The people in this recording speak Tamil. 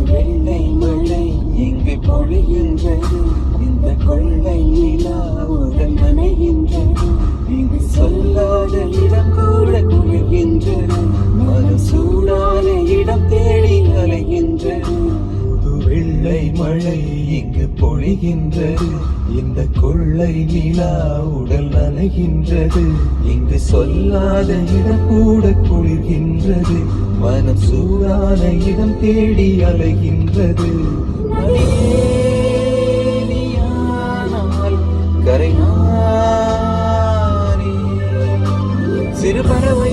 வெள்ளை மழை இங்கு பொழிகின்றது, இந்த கொள்ளை நிலா உடல் நனைகின்றது. இங்கு சொல்லாத இடம் கூட குளிர்கின்றது, மனம் சூடான இடம் தேடி அலைகின்றது. வெள்ளை மழை இங்கு பொழிகின்றது, இந்த கொள்ளை நிலா உடல் நனைகின்றது. இங்கு சொல்லாத இடம் கூட குளிர்கின்றது, மனம் சூடான இடம் தேடி அலைகின்றது. கரை நானே சிறு பறவை